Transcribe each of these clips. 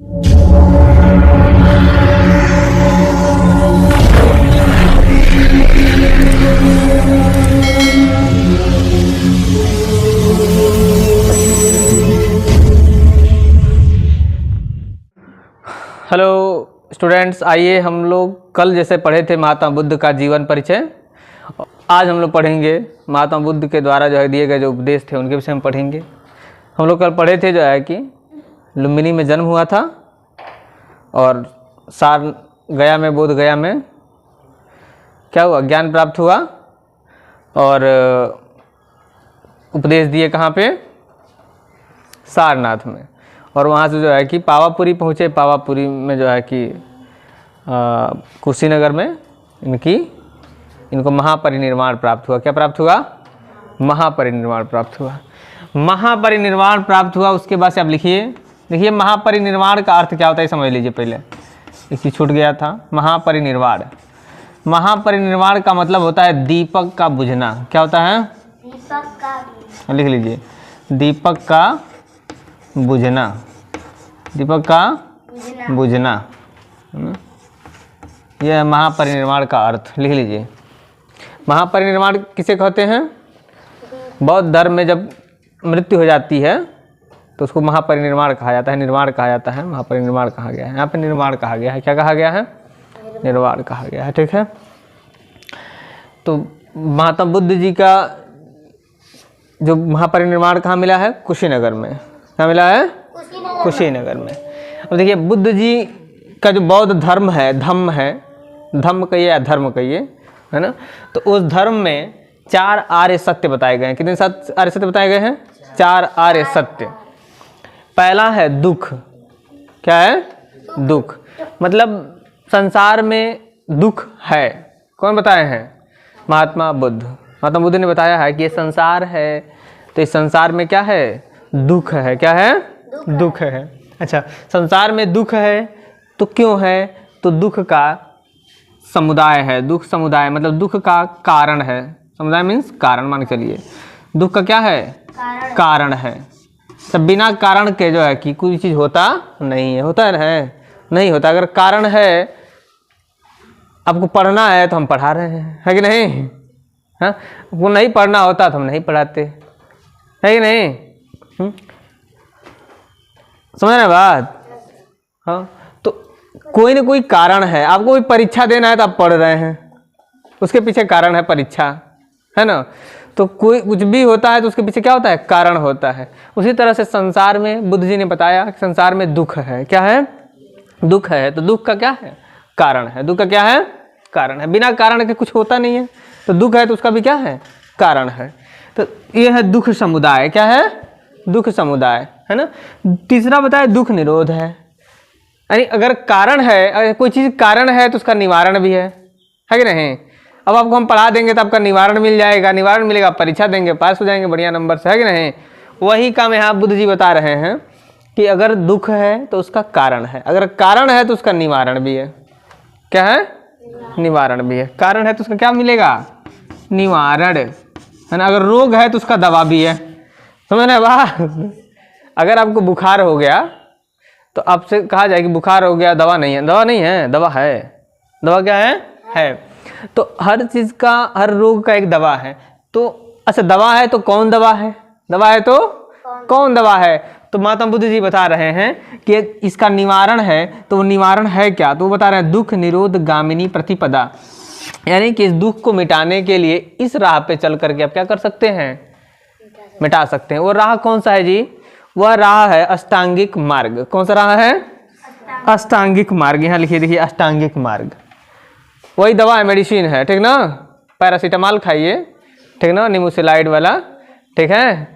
Hello students, आइए हम लोग कल जैसे पढ़े थे महात्मा बुद्ध का जीवन परिचय, आज हम लोग पढ़ेंगे महात्मा बुद्ध के द्वारा जो है दिए गए जो उपदेश थे उनके विषय में पढ़ेंगे। हम लोग कल पढ़े थे जो है कि लुम्बिनी में जन्म हुआ था और सार गया में, बोध गया में क्या हुआ, ज्ञान प्राप्त हुआ और उपदेश दिए कहाँ पे, सारनाथ में। और वहाँ से जो है कि पावापुरी पहुँचे। पावापुरी में जो है कि कुशीनगर में इनको महापरिनिर्वाण प्राप्त हुआ। क्या प्राप्त हुआ? महापरिनिर्वाण प्राप्त हुआ। महापरिनिर्वाण प्राप्त हुआ उसके बाद से आप देखिए महापरिनिर्वाण का अर्थ क्या होता है समझ लीजिए। पहले एक चीज छूट गया था, महापरिनिर्वाण। महापरिनिर्वाण का मतलब होता है दीपक का बुझना। क्या होता है? दीपक का, लिख लीजिए, दीपक का बुझना। दीपक का बुझना, यह है महापरिनिर्वाण का अर्थ। लिख लीजिए, महापरिनिर्वाण किसे कहते हैं? बौद्ध धर्म में जब मृत्यु हो जाती है तो उसको महापरिनिर्वाण कहा जाता है, निर्वाण कहा जाता है। महापरिनिर्वाण कहा गया है, यहाँ पे निर्वाण कहा गया है। क्या कहा गया है? निर्वाण कहा गया है। ठीक है, तो महात्मा बुद्ध जी का जो महापरिनिर्वाण कहाँ मिला है? कुशीनगर में। कहाँ मिला है? कुशीनगर में। अब देखिए बुद्ध जी का जो बौद्ध धर्म है, धम्म है, धम्म कहिए या धर्म कहिए, है ना, तो उस धर्म में 4 आर्य सत्य बताए गए हैं। कितने आर्य सत्य बताए गए हैं? 4 आर्य सत्य। पहला है दुख। क्या है? दुख। मतलब संसार में दुख है। कौन बताए हैं? महात्मा बुद्ध। महात्मा बुद्ध ने बताया है कि ये संसार है, तो इस संसार में क्या है? दुख है। क्या है? दुख है। अच्छा, संसार में दुख है तो क्यों है? तो दुख का समुदाय है। दुख समुदाय मतलब दुख का कारण है। समुदाय मीन्स कारण, मान के चलिए दुख का क्या है? कारण है। सब बिना कारण के जो है कि कोई चीज़ होता नहीं है। होता है? नहीं होता। अगर कारण है, आपको पढ़ना है तो हम पढ़ा रहे हैं, है कि नहीं? हाँ, वो नहीं पढ़ना होता तो हम नहीं पढ़ाते, है कि नहीं? समझ रहे बात? हाँ, तो कोई ना कोई कारण है। आपको कोई परीक्षा देना है तो आप पढ़ रहे हैं, उसके पीछे कारण है, परीक्षा है ना। तो कोई कुछ भी होता है तो उसके पीछे क्या होता है? कारण होता है। उसी तरह से संसार में बुद्ध जी ने बताया कि संसार में दुख है। क्या है? दुख है। तो दुख का क्या है? कारण है। दुख का क्या है? कारण है। बिना कारण के कुछ होता नहीं है, तो दुख है तो उसका भी क्या है? कारण है। तो ये है दुख समुदाय। क्या है? दुख समुदाय, है ना। तीसरा बताया दुख निरोध है। यानी अगर कारण है, अगर कोई चीज़ कारण है तो उसका निवारण भी है कि नहीं? अब आपको हम पढ़ा देंगे तो आपका निवारण मिल जाएगा। निवारण मिलेगा, परीक्षा देंगे, पास हो जाएंगे बढ़िया नंबर से, है कि नहीं? वही काम यहाँ बुद्ध जी बता रहे हैं कि अगर दुख है तो उसका कारण है, अगर कारण है तो उसका निवारण भी है। क्या है? निवारण भी है। कारण है तो उसका क्या मिलेगा? निवारण, है ना। अगर रोग है तो उसका दवा भी है। समझ रहे बात? अगर आपको बुखार हो गया तो आपसे कहा जाए कि बुखार हो गया, दवा नहीं है। दवा नहीं है, दवा है। दवा क्या है? तो हर चीज़ का, हर रोग का एक दवा है। तो अच्छा, दवा है तो कौन दवा है? दवा है तो कौन दवा है? तो महात्मा बुद्ध जी बता रहे हैं कि इसका निवारण है। तो वो निवारण है क्या? तो वो बता रहे हैं दुख निरोध गामिनी प्रतिपदा। यानी कि इस दुख को मिटाने के लिए इस राह पे चल करके आप क्या कर सकते हैं? मिटा सकते हैं। वो राह कौन सा है जी? वह राह है अष्टांगिक मार्ग। कौन सा राह है? अष्टांगिक मार्ग। यहाँ लिखिए, देखिए अष्टांगिक मार्ग। वही दवा है, मेडिसिन है, ठीक ना। पैरासीटामॉल खाइए, ठीक ना, निमोसिलाइड वाला, ठीक है।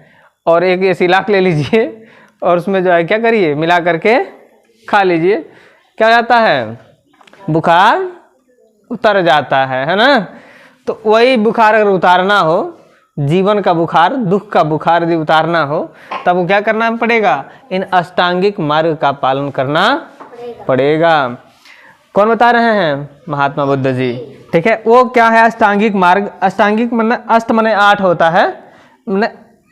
और एक एसिलाक ले लीजिए और उसमें जो है क्या करिए, मिला करके खा लीजिए। क्या जाता है? बुखार उतर जाता है ना। तो वही बुखार अगर उतारना हो, जीवन का बुखार, दुख का बुखार यदि उतारना हो, तब वो क्या करना पड़ेगा? इन अष्टांगिक मार्ग का पालन करना पड़ेगा। कौन बता रहे हैं? महात्मा बुद्ध जी, ठीक है। वो क्या है? अष्टांगिक मार्ग। अष्टांगिक मतलब अष्ट माने 8 होता है,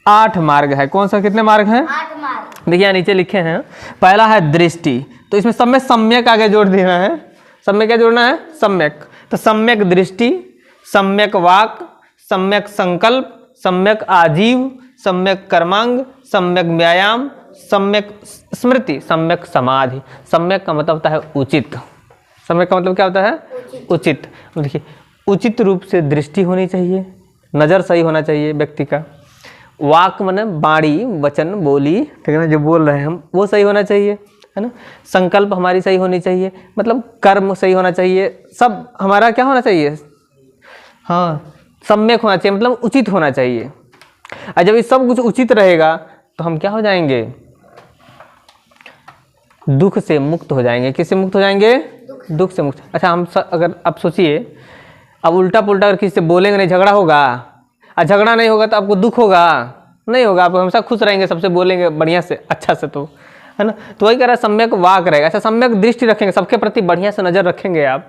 8 मार्ग है। कौन सा? कितने मार्ग हैं? 8 मार्ग। देखिए नीचे लिखे हैं। पहला है दृष्टि। तो इसमें सब में सम्यक आगे जोड़ देना है। सब में क्या जोड़ना है? सम्यक। तो सम्यक दृष्टि, सम्यक वाक, सम्यक संकल्प, सम्यक आजीव, सम्यक कर्मांग, सम्यक व्यायाम, सम्यक स्मृति, सम्यक समाधि। सम्यक का मतलब होता है उचित। सम्यक का मतलब क्या होता है? उचित। देखिए, उचित रूप से दृष्टि होनी चाहिए, नज़र सही होना चाहिए व्यक्ति का। वाक माने वाणी, वचन, बोली, ठीक है ना, जो बोल रहे हैं हम वो सही होना चाहिए, है ना। संकल्प हमारी सही होनी चाहिए, मतलब कर्म सही होना चाहिए, सब हमारा क्या होना चाहिए? हाँ, सम्यक होना चाहिए, मतलब उचित होना चाहिए। और जब ये सब कुछ उचित रहेगा तो हम क्या हो जाएंगे? दुख से मुक्त हो जाएंगे। किससे मुक्त हो जाएंगे? दुख से मुक्त। अच्छा, हम अगर आप सोचिए, अब उल्टा पुल्टा अगर किसी से बोलेंगे नहीं, झगड़ा होगा, और झगड़ा नहीं होगा तो आपको दुख होगा? नहीं होगा। आप हमेशा खुश रहेंगे, सबसे बोलेंगे बढ़िया से, अच्छा से, तो है ना। तो वही कह रहा है, सम्यक वाक रहेगा। अच्छा, सम्यक दृष्टि रखेंगे, सबके प्रति बढ़िया से नज़र रखेंगे आप,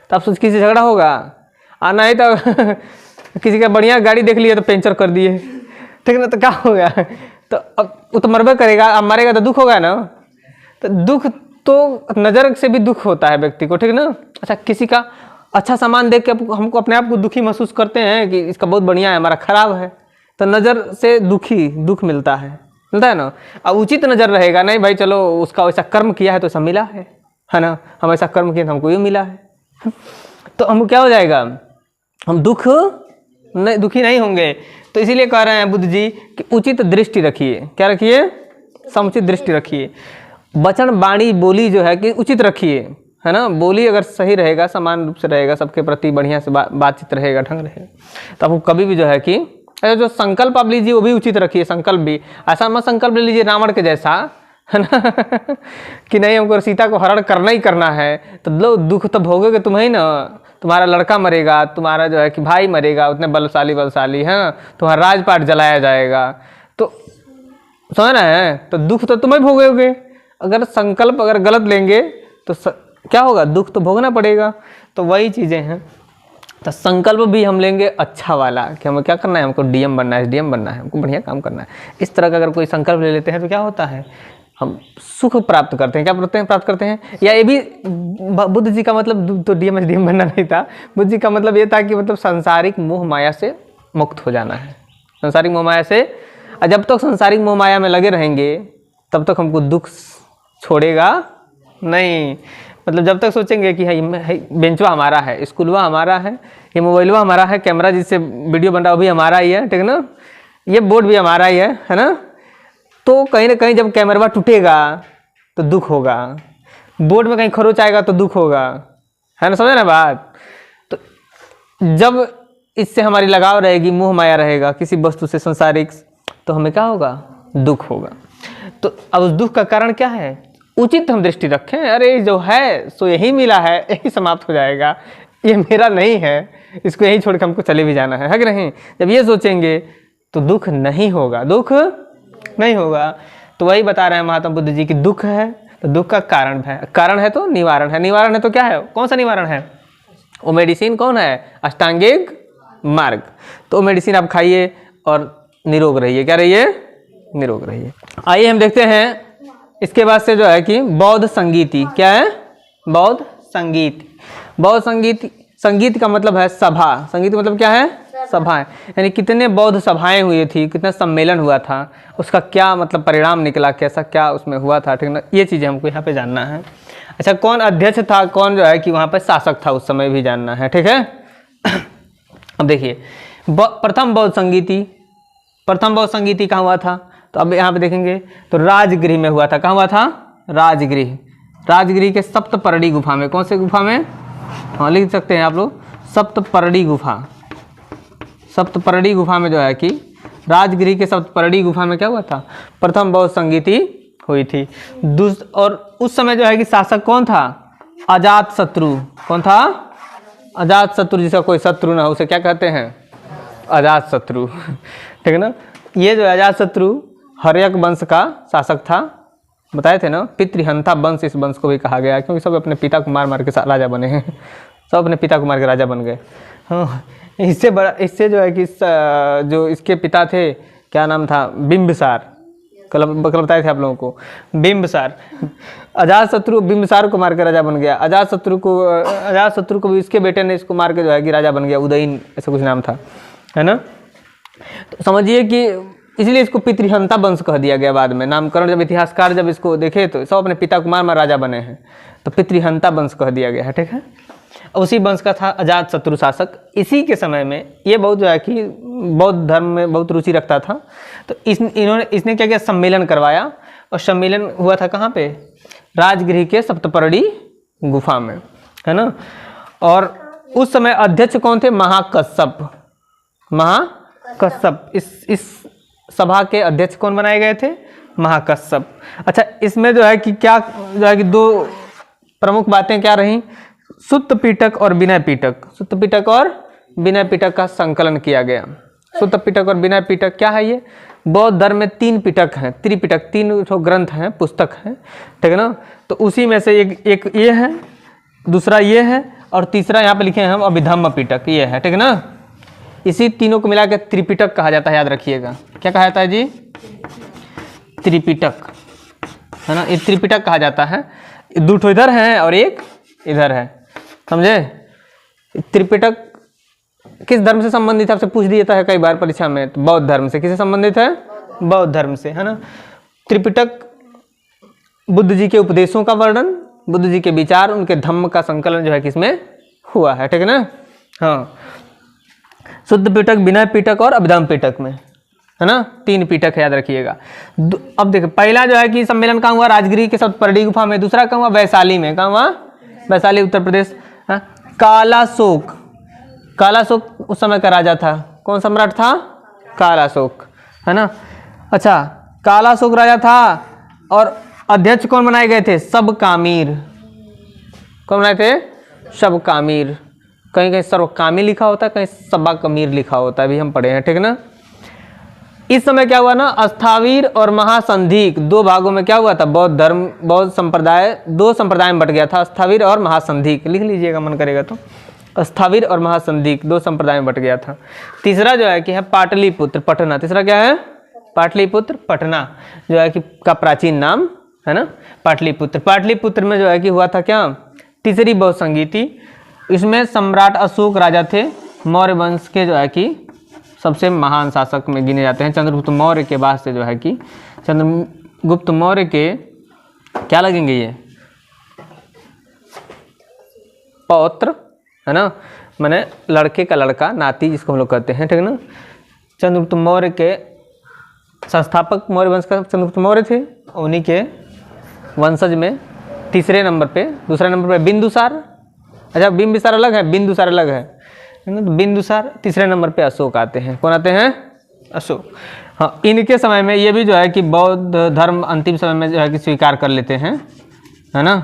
तो आप सोच किसी से झगड़ा होगा? आना ही तो किसी का बढ़िया गाड़ी देख लिया तो पंचर कर दिए, ठीक है ना, तो क्या होगा? तो अब वो तो मरबे करेगा, अब मरेगा तो दुख होगा ना। तो दुख तो नज़र से भी दुख होता है व्यक्ति को, ठीक है ना। अच्छा, किसी का अच्छा सामान देख के हमको अपने आप को दुखी महसूस करते हैं कि इसका बहुत बढ़िया है, हमारा खराब है, तो नज़र से दुख मिलता है ना। अब उचित नज़र रहेगा, नहीं भाई चलो उसका वैसा कर्म किया है तो ऐसा मिला है ना, हम ऐसा कर्म किए तो हमको ये मिला है, तो हमको क्या हो जाएगा? हम दुखी नहीं होंगे। तो इसीलिए कह रहे हैं बुद्ध जी कि उचित दृष्टि रखिए। क्या रखिए? समुचित दृष्टि रखिए। वचन, वाणी, बोली जो है कि उचित रखिए, है ना। बोली अगर सही रहेगा, समान रूप से रहेगा, सबके प्रति बढ़िया से बातचीत रहेगा, ढंग रहेगा, तो आपको कभी भी जो है कि जो संकल्प आप लीजिए वो भी उचित रखिए। संकल्प भी ऐसा मत संकल्प ले लीजिए रावण के जैसा, है ना कि नहीं हमको सीता को हरण करना ही करना है, तो लो दुख तो भोगोगे तुम ही ना, तुम्हारा लड़का मरेगा, तुम्हारा जो है कि भाई मरेगा, उतने बलशाली है ना, तुम्हारा राजपाट जलाया जाएगा, तो समझ रहे हैं, तो दुख तो तुम ही भोगोगे। अगर संकल्प अगर गलत लेंगे तो क्या होगा? दुख तो भोगना पड़ेगा। तो वही चीज़ें हैं। तो संकल्प भी हम लेंगे अच्छा वाला कि हमें क्या करना है, हमको डीएम बनना है, एसडीएम बनना है, हमको बढ़िया काम करना है, इस तरह का अगर कोई संकल्प ले लेते हैं तो क्या होता है? हम सुख प्राप्त करते हैं। क्या प्राप्त करते हैं? या ये भी बुद्ध जी का मतलब तो डीएम एसडीएम बनना नहीं था। बुद्ध जी का मतलब ये था कि मतलब सांसारिक मोह माया से मुक्त हो जाना है। सांसारिक मोह माया से, जब तक सांसारिक मोह माया में लगे रहेंगे तब तक हमको दुख छोड़ेगा नहीं। मतलब जब तक सोचेंगे कि बेंचवा हमारा है, स्कूलवा हमारा है, ये मोबाइलवा हमारा है, कैमरा जिससे वीडियो बन रहा है वो भी हमारा ही है, ठीक है ना, ये बोर्ड भी हमारा ही है ना, तो कहीं ना कहीं जब कैमरा टूटेगा तो दुख होगा, बोर्ड में कहीं खरोच आएगा तो दुख होगा, है ना, समझे ना बात। तो जब इससे हमारी लगाव रहेगी, मोह माया रहेगा किसी वस्तु से संसारिक, तो हमें क्या होगा? दुख होगा। तो अब उस दुख का कारण क्या है? उचित हम दृष्टि रखें, अरे जो है सो यही मिला है, यही समाप्त हो जाएगा, ये मेरा नहीं है, इसको यही छोड़ के हमको चले भी जाना है कि नहीं। जब ये सोचेंगे तो दुख नहीं होगा, दुख नहीं होगा। तो वही बता रहे हैं महात्मा बुद्ध जी की दुख है तो दुख का कारण है, कारण है तो निवारण है, निवारण है तो क्या है? कौन सा निवारण है? वो मेडिसिन कौन है? अष्टांगिक मार्ग। तो मेडिसिन आप खाइए और निरोग रहिए। क्या रहिए? निरोग रहिए। आइए हम देखते हैं इसके बाद से जो है कि बौद्ध संगीति। क्या है? बौद्ध संगीत। बौद्ध संगीत का मतलब है सभा। संगीत मतलब क्या है? सभा है। यानी कितने बौद्ध सभाएं हुई थी, कितना सम्मेलन हुआ था, उसका क्या मतलब परिणाम निकला, कैसा क्या उसमें हुआ था, ठीक ना, ये चीज़ें हमको यहाँ पे जानना है। अच्छा, कौन अध्यक्ष था, कौन जो है कि वहाँ पे शासक था, उस समय भी जानना है, ठीक है। अब देखिए प्रथम बौद्ध संगीति कहाँ हुआ था? तो अब यहाँ पे देखेंगे तो राजगृह में हुआ था। कहाँ हुआ था? राजगृह के सप्तपर्णी गुफा में। कौन से गुफा में? हाँ, लिख सकते हैं आप लोग, सप्तपर्णी गुफा में जो है कि राजगृह के सप्तपर्णी गुफा में क्या हुआ था? प्रथम बौद्ध संगीति हुई थी। और उस समय जो है कि शासक कौन था? अजातशत्रु। कौन था? अजातशत्रु। जिसका कोई शत्रु ना हो उसे क्या कहते हैं? अजातशत्रु, ठीक है ना। ये जो अजातशत्रु हर्यक वंश का शासक था, बताए थे ना, पितृहंता वंश इस वंश को भी कहा गया, क्योंकि सब अपने पिता को मार के राजा बने हैं, सब अपने पिता को मार के राजा बन गए। हाँ, इससे जो है कि जो इसके पिता थे, क्या नाम था? बिंबिसार। कल बताए थे आप लोगों को। बिंबिसार, अजातशत्रु बिंबिसार को मार के राजा बन गया। अजातशत्रु को भी इसके बेटे ने इसको मार के जो है कि राजा बन गया, उदयन ऐसा कुछ नाम था, है ना। तो समझिए कि इसलिए इसको पितृहंता वंश कह दिया गया बाद में। नामकरण जब इतिहासकार जब इसको देखे तो सब अपने पिता को मार राजा बने हैं, तो पितृहंता वंश कह दिया गया है, ठीक है। उसी वंश का था अजातशत्रु शासक। इसी के समय में ये बहुत जो है कि बौद्ध धर्म में बहुत रुचि रखता था। तो इसने क्या किया, सम्मेलन करवाया, और सम्मेलन हुआ था कहाँ पे, राजगृह के सप्तपर्णी गुफा में, है ना। और उस समय अध्यक्ष कौन थे, महाकश्यप। इस सभा के अध्यक्ष कौन बनाए गए थे, महाकश्यप। अच्छा, इसमें जो है कि क्या जो है कि दो प्रमुख बातें क्या रहीं, सुत्त पिटक और विनय पिटक। सुत्त पिटक और विनय पिटक का संकलन किया गया। सुत्त पिटक और विनय पिटक क्या है, ये बौद्ध धर्म में 3 पिटक हैं, त्रिपिटक, 3 ग्रंथ हैं, पुस्तक हैं, ठीक है ना। तो उसी में से एक ये है, दूसरा ये है, और तीसरा यहाँ पे लिखे हैं हम अभिधम्म पिटक, ये है, ठीक है ना। इसी तीनों को मिला के त्रिपिटक कहा जाता है, याद रखिएगा। क्या कहा जाता है जी, त्रिपिटक, है ना। ये त्रिपिटक कहा जाता है। 2 ठो इधर है और एक इधर है, समझे। त्रिपिटक किस धर्म से संबंधित है, आपसे पूछ दिया है कई बार परीक्षा में। तो बौद्ध धर्म से। किससे संबंधित है, बौद्ध धर्म से, है ना। त्रिपिटक बुद्ध जी के उपदेशों का वर्णन, बुद्ध जी के विचार, उनके धम्म का संकलन जो है किसमें हुआ है, ठीक है ना। हाँ, शुद्ध पिटक, विनय पिटक और अभिधम्म पिटक में, है ना। 3 पिटक है, याद रखिएगा। अब देखो, पहला जो है कि सम्मेलन कहाँ हुआ, राजगृह के सप्तपर्णी गुफा में। दूसरा कहाँ हुआ, वैशाली में। कहाँ हुआ, वैशाली, उत्तर प्रदेश। कालाशोक, कालाशोक उस समय का राजा था। कौन सम्राट था, कालाशोक, है ना। अच्छा, कालाशोक राजा था, और अध्यक्ष कौन बनाए गए थे, सबकामीर। कौन बनाए थे, सबकामीर। कहीं कहीं सर्वकामी लिखा होता है, कहीं सबकामीर लिखा होता है, भी हम पढ़े हैं, ठीक है ना। इस समय क्या हुआ ना, अस्थावीर और महासंधिक 2 भागों में क्या हुआ था, बौद्ध धर्म, बौद्ध संप्रदाय 2 संप्रदाय में बट गया था। अस्थावीर और महासंधिक, लिख लीजिएगा मन करेगा तो। अस्थावीर और महासंधिक 2 संप्रदाय में बट गया था। तीसरा जो है कि है पाटलिपुत्र, पटना। तीसरा क्या है, पाटलिपुत्र, पटना, जो है कि का प्राचीन नाम, है ना, पाटलिपुत्र। पाटलिपुत्र में जो है कि हुआ था क्या, तीसरी बौद्ध संगीति। इसमें सम्राट अशोक राजा थे, मौर्य वंश के जो है कि सबसे महान शासक में गिने जाते हैं। चंद्रगुप्त मौर्य के बाद से जो है कि चंद्रगुप्त मौर्य के क्या लगेंगे, ये पौत्र, है ना, माने लड़के का लड़का, नाती जिसको हम लोग कहते हैं, ठीक है ना। चंद्रगुप्त मौर्य के संस्थापक मौर्य वंश का चंद्रगुप्त मौर्य थे। उन्हीं के वंशज में तीसरे नंबर पे, दूसरे नंबर पे बिंदुसार। अच्छा, बिंबिसार अलग है, बिंदुसार अलग है ना। तो बिंदुसार तीसरे नंबर पे अशोक आते हैं। कौन आते हैं, अशोक। हाँ, इनके समय में ये भी जो है कि बौद्ध धर्म अंतिम समय में जो है कि स्वीकार कर लेते हैं, है ना,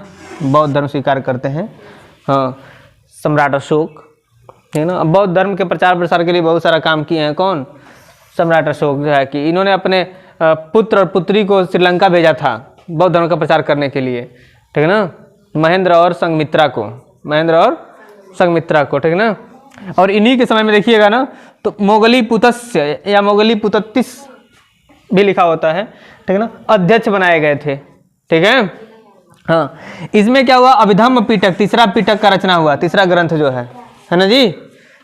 बौद्ध धर्म स्वीकार करते हैं। हाँ, सम्राट अशोक, है ना। बौद्ध धर्म के प्रचार प्रसार के लिए बहुत सारा काम किए हैं। कौन, सम्राट अशोक जो है कि इन्होंने अपने पुत्र और पुत्री को श्रीलंका भेजा था बौद्ध धर्म का प्रचार करने के लिए, ठीक है ना। महेंद्र और संघमित्रा को, ठीक है ना। और इन्हीं के समय में देखिएगा ना, तो मोगलीपुतस्य या मोगलीपुतत्तिस भी लिखा होता है, ठीक है ना, अध्यक्ष बनाए गए थे, ठीक है। हाँ, इसमें क्या हुआ, अभिधम्म पिटक, तीसरा पिटक का रचना हुआ, तीसरा ग्रंथ जो है ना जी,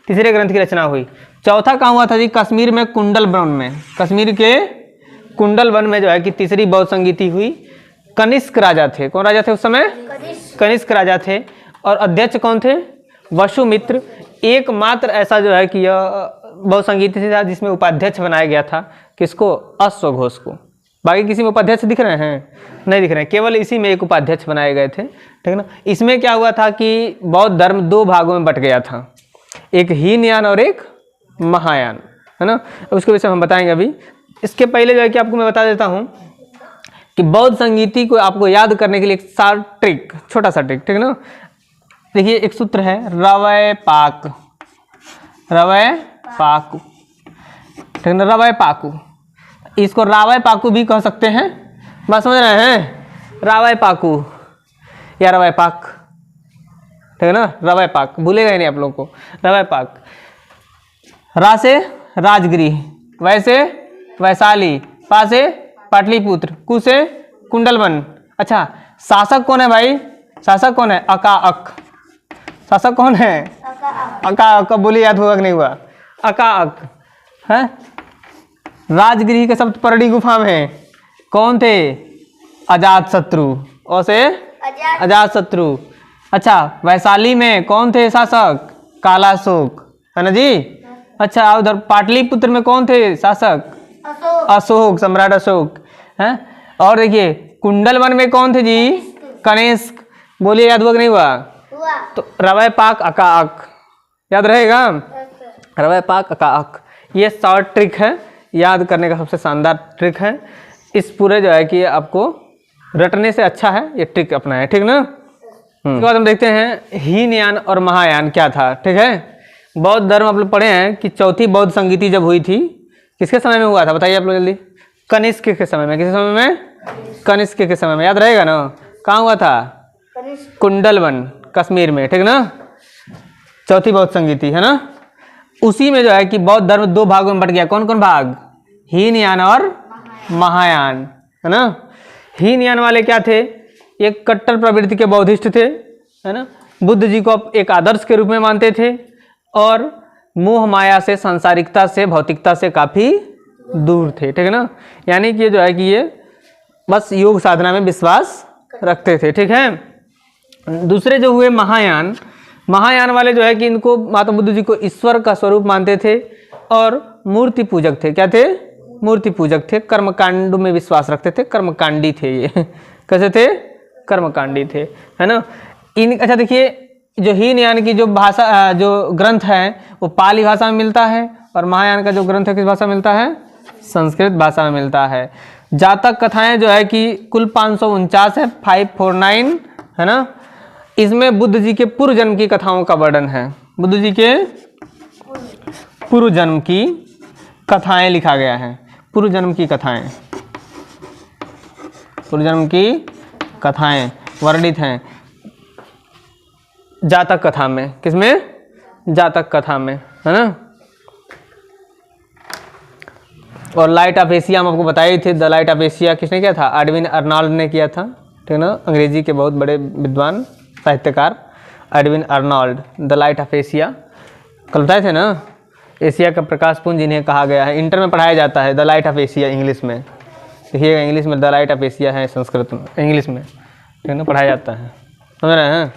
तीसरे ग्रंथ की रचना हुई। चौथा कहाँ हुआ था जी, कश्मीर में कुंडल वन में, कश्मीर के कुंडल वन में जो है कि तीसरी बौद्ध संगीति हुई। कनिष्क राजा थे। कौन राजा थे उस समय, कनिष्क राजा थे। और अध्यक्ष कौन थे, वसुमित्र। एकमात्र ऐसा जो है कि यह बौद्ध संगीति था जिसमें उपाध्यक्ष बनाया गया था। किसको, अश्वघोष को। बाकी किसी में उपाध्यक्ष दिख रहे हैं, नहीं दिख रहे हैं, केवल इसी में एक उपाध्यक्ष बनाए गए थे, ठीक है ना। इसमें क्या हुआ था कि बौद्ध धर्म 2 भागों में बट गया था, एक हीनयान और एक महायान, है ना। उसके विषय में हम बताएंगे अभी। इसके पहले जो है कि आपको मैं बता देता हूँ कि बौद्ध संगीति को आपको याद करने के लिए एक ट्रिक, छोटा सा ट्रिक, ठीक है ना। देखिए, एक सूत्र है रवय पाक, रवय पाकु, ठीक है ना, रवय पाकु। इसको रावय पाकु भी कह सकते हैं, बात समझ रहे हैं, रावय पाकु या रवय पाक, ठीक है ना, रवय पाक, भूलेगा ही नहीं आप लोगों को, रवय पाक। रा से राजगृह, वै से वैशाली, पा से पाटलिपुत्र, कु से कुंडलवन। अच्छा, शासक कौन है भाई? शासक कौन है? अकाअक। शासक कौन है? अकाअक। बोलिए याद हुआ कि नहीं हुआ? अकाअक है। राजगृह के शब्द परड़ी गुफा में कौन थे? अजातशत्रु। और से अजातशत्रु। अच्छा, वैशाली में कौन थे शासक? कालाशोक, है ना जी। अच्छा, उधर पाटलिपुत्र में कौन थे शासक? अशोक, सम्राट अशोक है। और देखिए कुंडलवन में कौन थे जी? कनिष्क। बोलिए याद हुआ कि नहीं हुआ? तो रवै पाक अकाअक याद रहेगा। रवै पाक अकाअक, ये शॉर्ट ट्रिक है, याद करने का सबसे शानदार ट्रिक है। इस पूरे जो है कि आपको रटने से अच्छा है ये ट्रिक अपना है, ठीक ना। उसके बाद हम देखते हैं हीनयान और महायान क्या था, ठीक है। बौद्ध धर्म आप लोग पढ़े हैं कि चौथी बौद्ध संगीति जब हुई थी, किसके समय में हुआ था बताइए आप लोग जल्दी? कनिष्क के समय में। किस समय में? कनिष्क के समय में, याद रहेगा ना। कहाँ हुआ था? कुंडलवन, कश्मीर में, ठीक ना। चौथी बौद्ध संगीति है ना। उसी में जो है कि बौद्ध धर्म दो भागों में बट गया। कौन कौन भाग? हीनयान और महायान, है ना। हीनयान वाले क्या थे? एक कट्टर प्रवृत्ति के बौद्धिस्ट थे, है ना। बुद्ध जी को एक आदर्श के रूप में मानते थे और मोह माया से, सांसारिकता से, भौतिकता से काफ़ी दूर थे, ठीक है ना। यानी कि जो है कि ये बस योग साधना में विश्वास रखते थे, ठीक है। दूसरे जो हुए महायान, महायान वाले जो है कि इनको महात्मा बुद्ध जी को ईश्वर का स्वरूप मानते थे और मूर्ति पूजक थे। क्या थे? मूर्ति पूजक थे। कर्मकांड में विश्वास रखते थे, कर्मकांडी थे ये। कैसे थे? कर्मकांडी थे, है ना। इन अच्छा देखिए, जो हीनयान की जो भाषा, जो ग्रंथ है वो पाली भाषा में मिलता है और महायान का जो ग्रंथ है किस भाषा में मिलता है? संस्कृत भाषा में मिलता है। जातक कथाएं जो है कि कुल 549 है, 549, है ना। इसमें बुद्ध जी के पूर्व जन्म की कथाओं का वर्णन है। बुद्ध जी के पूर्व जन्म की कथाएं लिखा गया है। पूर्व जन्म की कथाएं, पूर्व जन्म की कथाएं वर्णित हैं जातक कथा में। किसमें? जातक कथा में, है ना। और लाइट ऑफ एशिया हम आपको बताए थे। द लाइट ऑफ एशिया किसने किया था? एडविन अर्नॉल्ड ने किया था, ठीक है ना। अंग्रेजी के बहुत बड़े विद्वान साहित्यकार Edwin Arnold. The light of Asia कल बताए थे ना। एशिया का प्रकाश पुंज इन्हें कहा गया है। इंटर में पढ़ाया जाता है the light of Asia English में। देखिएगा इंग्लिश में द लाइट ऑफ एशिया है, संस्कृत में, इंग्लिश में, ठीक है ना, पढ़ाया जाता है, समझ रहे हैं।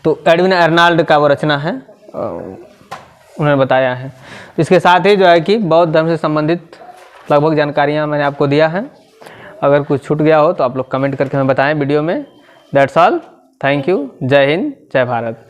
तो एडविन अर्नॉल्ड का वो रचना है, उन्होंने बताया है। इसके साथ ही जो है कि बौद्ध धर्म से संबंधित लगभग जानकारियाँ मैंने आपको दिया है। अगर कुछ छूट गया हो तो आप लोग कमेंट करके हमें बताएं वीडियो में। दैट्स ऑल, थैंक यू, जय हिंद, जय भारत।